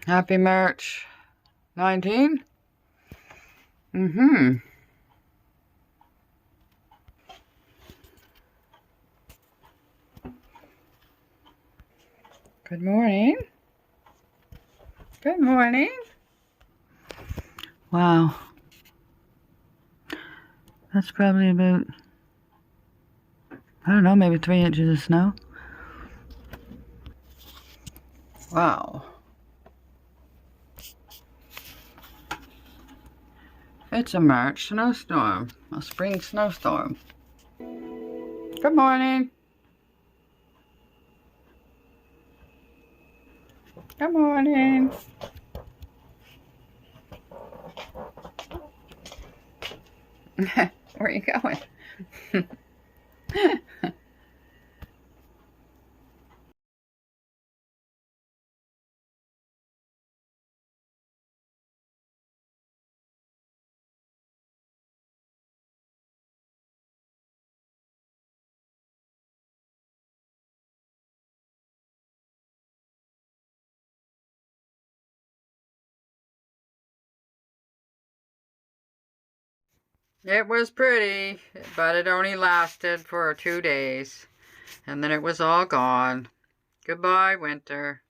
Happy March 19. Good morning. Good morning. Wow. That's probably about, I don't know, maybe 3 inches of snow. Wow. It's a March snowstorm, a spring snowstorm. Good morning. Good morning. Where are you going? It was pretty, but it only lasted for 2 days, and then it was all gone. Goodbye, winter.